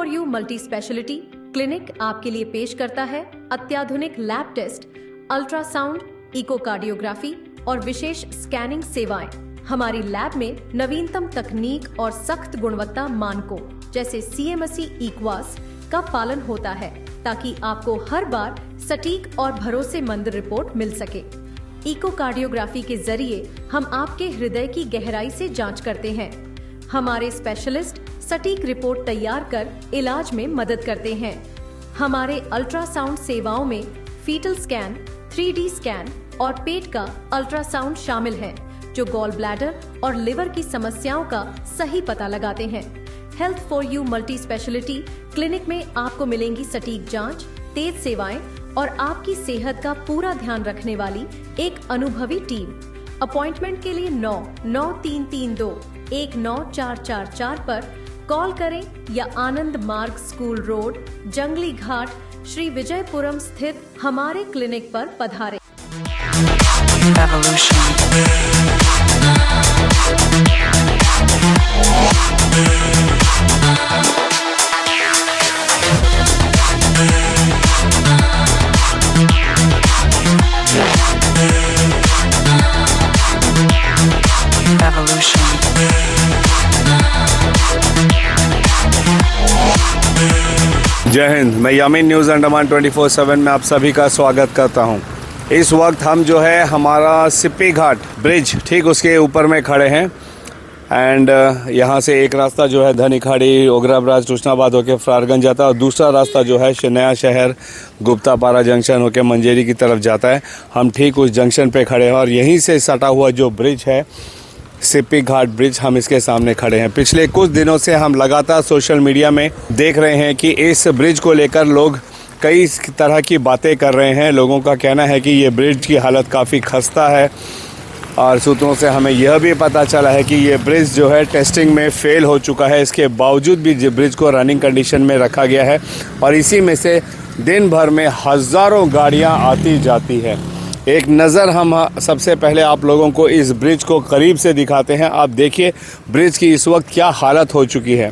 For you multi speciality clinic आपके लिए पेश करता है अत्याधुनिक लैब टेस्ट, अल्ट्रासाउंड, इकोकार्डियोग्राफी और विशेष स्कैनिंग सेवाएं। हमारी लैब में नवीनतम तकनीक और सख्त गुणवत्ता मानकों जैसे CMSE इक्वास का पालन होता है ताकि आपको हर बार सटीक और भरोसेमंद रिपोर्ट मिल सके। इकोकार्डियोग्राफी के जरिए हम आपके हृदय की गहराई से जांच करते हैं। हमारे स्पेशलिस्ट सटीक रिपोर्ट तैयार कर इलाज में मदद करते हैं। हमारे अल्ट्रासाउंड सेवाओं में फीटल स्कैन, 3D स्कैन और पेट का अल्ट्रासाउंड शामिल है, जो गॉल ब्लैडर और लिवर की समस्याओं का सही पता लगाते हैं। Health for you multi speciality clinic में आपको मिलेंगी सटीक जांच, तेज सेवाएं और आपकी सेहत का पूरा ध्यान रखने वाली एक अनुभवी टीम। अपॉइंटमेंट के लिए 99332-19444 पर कॉल करें या आनंद मार्ग स्कूल रोड, जंगली घाट, श्री विजयपुरम स्थित हमारे क्लिनिक पर पधारें। जय हिंद। मैं यामीन न्यूज़ अंडमान 24/7 में आप सभी का स्वागत करता हूं। इस वक्त हम जो है हमारा सिप्पी घाट ब्रिज ठीक उसके ऊपर में खड़े हैं एंड यहाँ से एक रास्ता जो है धनीखाड़ी, ओगराब्राज, टूसनाबाद होकर फरारगंज जाता है और दूसरा रास्ता जो है नया शहर, गुप्तापारा जंक्शन होकर मंजेरी की तरफ जाता है। हम ठीक उस जंक्शन पे खड़े हैं और यहीं से सटा हुआ जो ब्रिज है सिप्पी घाट ब्रिज, हम इसके सामने खड़े हैं। पिछले कुछ दिनों से हम लगातार सोशल मीडिया में देख रहे हैं कि इस ब्रिज को लेकर लोग कई तरह की बातें कर रहे हैं। लोगों का कहना है कि ये ब्रिज की हालत काफ़ी खस्ता है और सूत्रों से हमें यह भी पता चला है कि ये ब्रिज जो है टेस्टिंग में फ़ेल हो चुका है। इसके बावजूद भी ब्रिज को रनिंग कंडीशन में रखा गया है और इसी में से दिन भर में हज़ारों गाड़ियाँ आती जाती है। एक नज़र हम सबसे पहले आप लोगों को इस ब्रिज को करीब से दिखाते हैं। आप देखिए ब्रिज की इस वक्त क्या हालत हो चुकी है।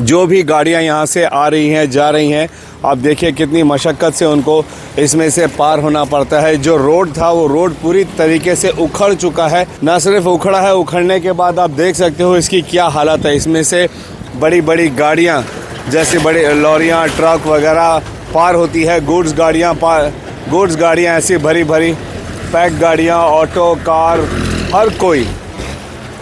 जो भी गाड़ियां यहां से आ रही हैं, जा रही हैं, आप देखिए कितनी मशक्क़त से उनको इसमें से पार होना पड़ता है। जो रोड था वो रोड पूरी तरीके से उखड़ चुका है। न सिर्फ उखड़ा है, उखड़ने के बाद आप देख सकते हो इसकी क्या हालत है। इसमें से बड़ी बड़ी गाड़ियाँ जैसे बड़ी लॉरियाँ, ट्रक वगैरह पार होती है। गुड्स गाड़ियाँ ऐसी भरी भरी पैक गाड़ियाँ, ऑटो, कार, हर कोई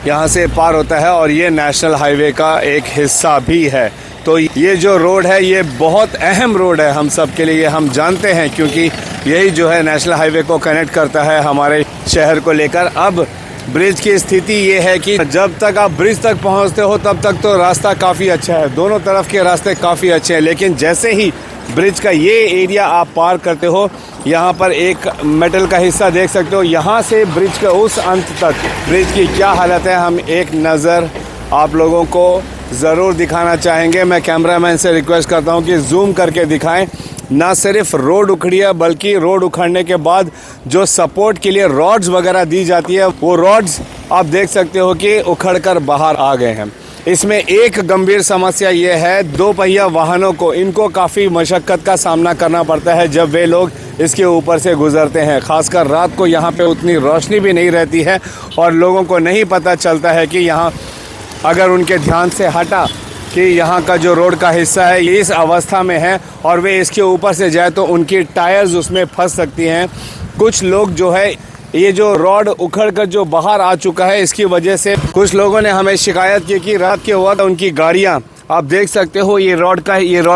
यहाँ से पार होता है और ये नेशनल हाईवे का एक हिस्सा भी है। तो ये जो रोड है ये बहुत अहम रोड है हम सब के लिए, हम जानते हैं, क्योंकि यही जो है नेशनल हाईवे को कनेक्ट करता है हमारे शहर को लेकर। अब ब्रिज की स्थिति ये है कि जब तक आप ब्रिज तक पहुँचते हो तब तक तो रास्ता काफ़ी अच्छा है, दोनों तरफ के रास्ते काफ़ी अच्छे हैं, लेकिन जैसे ही ब्रिज का ये एरिया आप पार करते हो, यहाँ पर एक मेटल का हिस्सा देख सकते हो। यहाँ से ब्रिज के उस अंत तक ब्रिज की क्या हालत है हम एक नज़र आप लोगों को ज़रूर दिखाना चाहेंगे। मैं कैमरामैन से रिक्वेस्ट करता हूँ कि जूम करके दिखाएं। ना सिर्फ रोड उखड़ी है बल्कि रोड उखड़ने के बाद जो सपोर्ट के लिए रॉड्स वगैरह दी जाती है वो रॉड्स आप देख सकते हो कि उखड़ कर बाहर आ गए हैं। इसमें एक गंभीर समस्या ये है, 2 पहिया वाहनों को इनको काफ़ी मशक्क़त का सामना करना पड़ता है जब वे लोग इसके ऊपर से गुजरते हैं। खासकर रात को यहाँ पे उतनी रोशनी भी नहीं रहती है और लोगों को नहीं पता चलता है कि यहाँ अगर उनके ध्यान से हटा कि यहाँ का जो रोड का हिस्सा है ये इस अवस्था में है और वे इसके ऊपर से जाए तो उनकी टायर्स उसमें फंस सकती हैं। कुछ लोग जो है ये जो रॉड उखड़ कर जो बाहर आ चुका है इसकी वजह से कुछ लोगों ने हमें शिकायत की कि रात के वक्त उनकी गाड़ियाँ आप देख सकते हो ये रॉड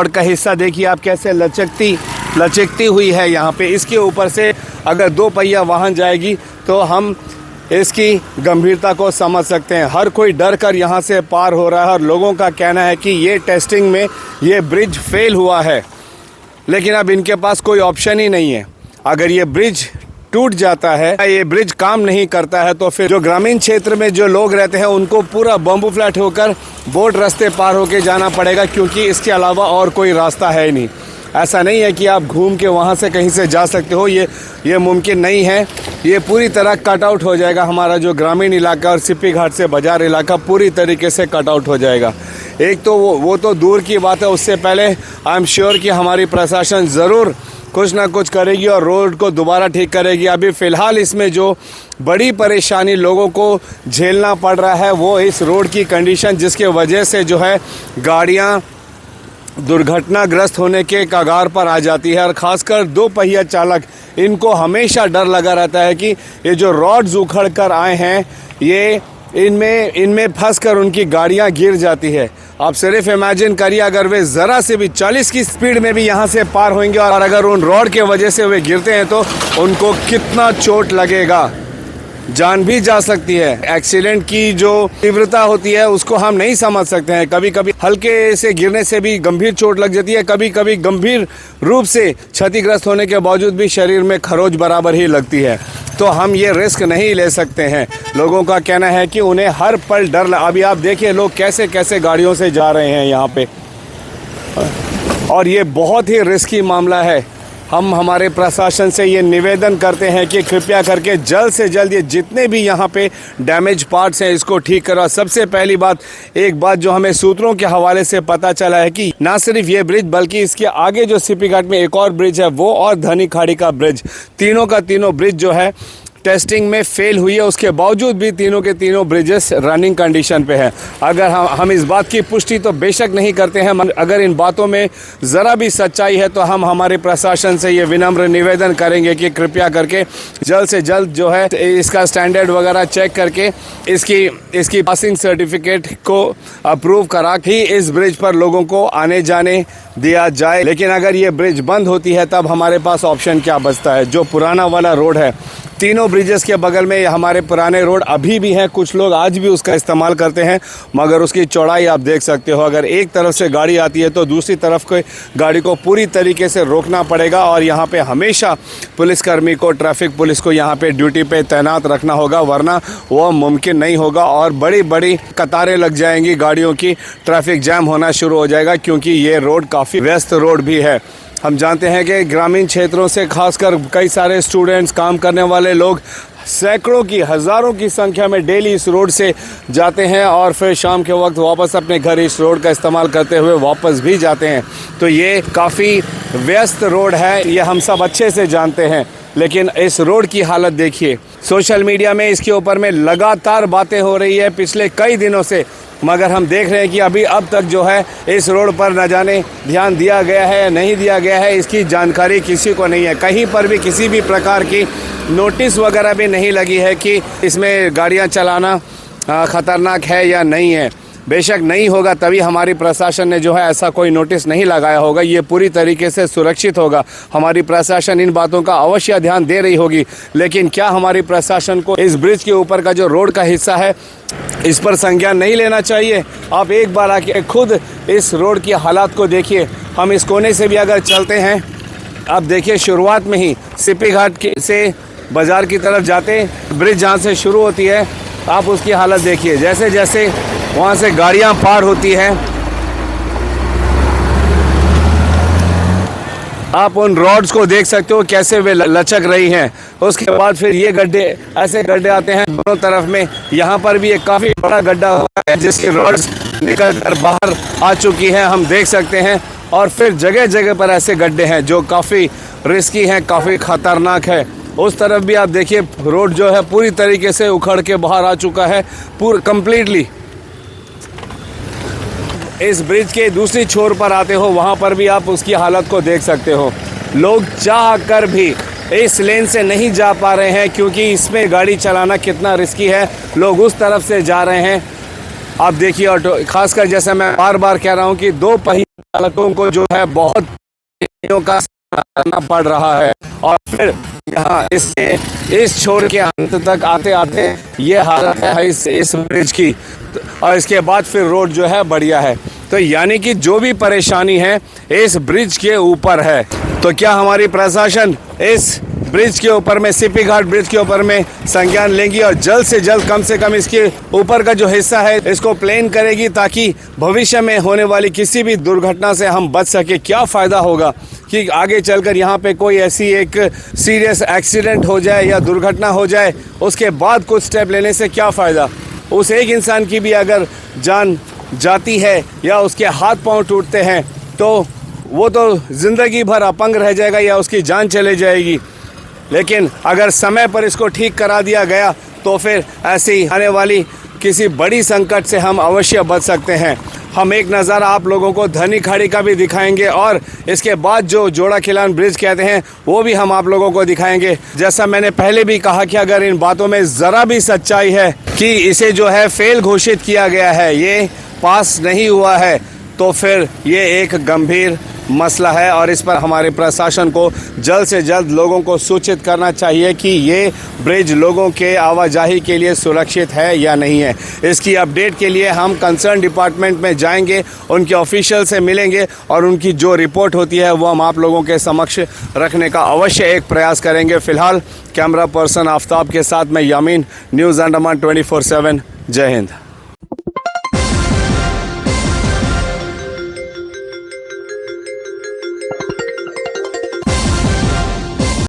का हिस्सा देखिए आप कैसे लचकती हुई है यहाँ पे। इसके ऊपर से अगर 2 पहिया वाहन जाएगी तो हम इसकी गंभीरता को समझ सकते हैं। हर कोई डर कर यहाँ से पार हो रहा है और लोगों का कहना है कि ये टेस्टिंग में ये ब्रिज फेल हुआ है, लेकिन अब इनके पास कोई ऑप्शन ही नहीं है। अगर ये ब्रिज टूट जाता है, ये ब्रिज काम नहीं करता है, तो फिर जो ग्रामीण क्षेत्र में जो लोग रहते हैं उनको पूरा बम्बू फ्लैट होकर बोट रास्ते पार होके जाना पड़ेगा, क्योंकि इसके अलावा और कोई रास्ता है ही नहीं। ऐसा नहीं है कि आप घूम के वहाँ से कहीं से जा सकते हो, ये मुमकिन नहीं है। ये पूरी तरह कट आउट हो जाएगा। हमारा जो ग्रामीण इलाका और सिप्पी घाट से बाजार इलाका पूरी तरीके से कट आउट हो जाएगा। एक तो वो तो दूर की बात है, उससे पहले आई एम श्योर कि हमारी प्रशासन ज़रूर कुछ ना कुछ करेगी और रोड को दोबारा ठीक करेगी। अभी फ़िलहाल इसमें जो बड़ी परेशानी लोगों को झेलना पड़ रहा है वो इस रोड की कंडीशन, जिसके वजह से जो है गाड़ियाँ दुर्घटनाग्रस्त होने के कगार पर आ जाती है। और ख़ासकर दो पहिया चालक, इनको हमेशा डर लगा रहता है कि ये जो रॉड्स उखड़ कर आए हैं ये इनमें फंसकर उनकी गाड़ियां गिर जाती है। आप सिर्फ इमेजिन करिए, अगर वे ज़रा से भी 40 की स्पीड में भी यहाँ से पार होंगे और अगर उन रॉड के वजह से वे गिरते हैं तो उनको कितना चोट लगेगा, जान भी जा सकती है। एक्सीडेंट की जो तीव्रता होती है उसको हम नहीं समझ सकते हैं। कभी कभी हल्के से गिरने से भी गंभीर चोट लग जाती है, कभी कभी गंभीर रूप से क्षतिग्रस्त होने के बावजूद भी शरीर में खरोंच बराबर ही लगती है। तो हम ये रिस्क नहीं ले सकते हैं। लोगों का कहना है कि उन्हें हर पल डर अभी आप देखिए लोग कैसे कैसे गाड़ियों से जा रहे हैं यहाँ पे, और ये बहुत ही रिस्की मामला है। हम हमारे प्रशासन से ये निवेदन करते हैं कि कृपया करके जल्द से जल्द ये जितने भी यहाँ पे डैमेज पार्ट्स हैं इसको ठीक करो। सबसे पहली बात, एक बात जो हमें सूत्रों के हवाले से पता चला है कि ना सिर्फ ये ब्रिज बल्कि इसके आगे जो सीपी घाट में एक और ब्रिज है वो और धनी खाड़ी का ब्रिज, तीनों का तीनों ब्रिज जो है टेस्टिंग में फेल हुई है। उसके बावजूद भी तीनों के तीनों ब्रिजेस रनिंग कंडीशन पे है। अगर हम इस बात की पुष्टि तो बेशक नहीं करते हैं, अगर इन बातों में ज़रा भी सच्चाई है तो हम हमारे प्रशासन से ये विनम्र निवेदन करेंगे कि कृपया करके जल्द से जल्द जो है इसका स्टैंडर्ड वगैरह चेक करके इसकी पासिंग सर्टिफिकेट को अप्रूव करा ही इस ब्रिज पर लोगों को आने जाने दिया जाए। लेकिन अगर ये ब्रिज बंद होती है तब हमारे पास ऑप्शन क्या बचता है? जो पुराना वाला रोड है, तीनों ब्रिजेस के बगल में हमारे पुराने रोड अभी भी हैं, कुछ लोग आज भी उसका इस्तेमाल करते हैं, मगर उसकी चौड़ाई आप देख सकते हो। अगर एक तरफ से गाड़ी आती है तो दूसरी तरफ के गाड़ी को पूरी तरीके से रोकना पड़ेगा और यहाँ पे हमेशा पुलिसकर्मी को, ट्रैफिक पुलिस को यहाँ पे ड्यूटी पे तैनात रखना होगा, वरना वो मुमकिन नहीं होगा और बड़ी बड़ी कतारें लग जाएंगी गाड़ियों की, ट्रैफिक जैम होना शुरू हो जाएगा क्योंकि ये रोड काफ़ी व्यस्त रोड भी है। हम जानते हैं कि ग्रामीण क्षेत्रों से खासकर कई सारे स्टूडेंट्स, काम करने वाले लोग सैकड़ों की, हज़ारों की संख्या में डेली इस रोड से जाते हैं और फिर शाम के वक्त वापस अपने घर इस रोड का इस्तेमाल करते हुए वापस भी जाते हैं। तो ये काफ़ी व्यस्त रोड है, ये हम सब अच्छे से जानते हैं। लेकिन इस रोड की हालत देखिए, सोशल मीडिया में इसके ऊपर में लगातार बातें हो रही है पिछले कई दिनों से, मगर हम देख रहे हैं कि अब तक जो है इस रोड पर न जाने ध्यान दिया गया है या नहीं दिया गया है, इसकी जानकारी किसी को नहीं है। कहीं पर भी किसी भी प्रकार की नोटिस वगैरह भी नहीं लगी है कि इसमें गाड़ियां चलाना ख़तरनाक है या नहीं है। बेशक नहीं होगा तभी हमारी प्रशासन ने जो है ऐसा कोई नोटिस नहीं लगाया होगा, ये पूरी तरीके से सुरक्षित होगा। हमारी प्रशासन इन बातों का अवश्य ध्यान दे रही होगी, लेकिन क्या हमारी प्रशासन को इस ब्रिज के ऊपर का जो रोड का हिस्सा है इस पर संज्ञान नहीं लेना चाहिए? आप एक बार आके खुद इस रोड की हालात को देखिए। हम इस कोने से भी अगर चलते हैं, अब देखिए शुरुआत में ही सीपी घाट से बाज़ार की तरफ जाते ब्रिज जहाँ से शुरू होती है, आप उसकी हालत देखिए। जैसे जैसे वहाँ से गाड़ियाँ पार होती हैं, आप उन रॉड्स को देख सकते हो कैसे वे लचक रही हैं। उसके बाद फिर ये गड्ढे, ऐसे गड्ढे आते हैं दोनों तरफ में। यहाँ पर भी एक काफ़ी बड़ा गड्ढा हुआ है जिसकी रॉड्स निकल कर बाहर आ चुकी हैं, हम देख सकते हैं। और फिर जगह जगह पर ऐसे गड्ढे हैं जो काफ़ी रिस्की हैं, काफ़ी ख़तरनाक है। उस तरफ भी आप देखिए रोड जो है पूरी तरीके से उखड़ के बाहर आ चुका है, पूरा कम्प्लीटली। इस ब्रिज के दूसरी छोर पर आते हो, वहाँ पर भी आप उसकी हालत को देख सकते हो। लोग चाह कर भी इस लेन से नहीं जा पा रहे हैं क्योंकि इसमें गाड़ी चलाना कितना रिस्की है। लोग उस तरफ से जा रहे हैं। आप देखिए ऑटो, खासकर जैसे मैं बार बार कह रहा हूँ कि दो पहिया चालकों को जो है बहुत का सामना करना पड़ रहा है। और फिर यहाँ इस छोर के अंत तक आते आते ये हालत है इस ब्रिज की, और इसके बाद फिर रोड जो है बढ़िया है। तो यानी कि जो भी परेशानी है इस ब्रिज के ऊपर है। तो क्या हमारी प्रशासन इस ब्रिज के ऊपर में, सीपी घाट ब्रिज के ऊपर में संज्ञान लेंगी और जल्द से जल्द कम से कम इसके ऊपर का जो हिस्सा है इसको प्लेन करेगी ताकि भविष्य में होने वाली किसी भी दुर्घटना से हम बच सके? क्या फ़ायदा होगा कि आगे चलकर यहाँ पे कोई ऐसी एक सीरियस एक्सीडेंट हो जाए या दुर्घटना हो जाए, उसके बाद कुछ स्टेप लेने से क्या फ़ायदा? उस एक इंसान की भी अगर जान जाती है या उसके हाथ पांव टूटते हैं तो वो तो ज़िंदगी भर अपंग रह जाएगा या उसकी जान चले जाएगी। लेकिन अगर समय पर इसको ठीक करा दिया गया तो फिर ऐसी आने वाली किसी बड़ी संकट से हम अवश्य बच सकते हैं। हम एक नज़ारा आप लोगों को धनी खाड़ी का भी दिखाएंगे और इसके बाद जो जोड़ा खिलान ब्रिज कहते हैं वो भी हम आप लोगों को दिखाएंगे। जैसा मैंने पहले भी कहा कि अगर इन बातों में ज़रा भी सच्चाई है कि इसे जो है फेल घोषित किया गया है, ये पास नहीं हुआ है, तो फिर ये एक गंभीर मसला है और इस पर हमारे प्रशासन को जल्द से जल्द लोगों को सूचित करना चाहिए कि ये ब्रिज लोगों के आवाजाही के लिए सुरक्षित है या नहीं है। इसकी अपडेट के लिए हम कंसर्न डिपार्टमेंट में जाएंगे, उनके ऑफिशियल से मिलेंगे और उनकी जो रिपोर्ट होती है वो हम आप लोगों के समक्ष रखने का अवश्य एक प्रयास करेंगे। फिलहाल कैमरा पर्सन आफ्ताब के साथ मैं यामीन, न्यूज़ अंडमान 24/7। जय हिंद।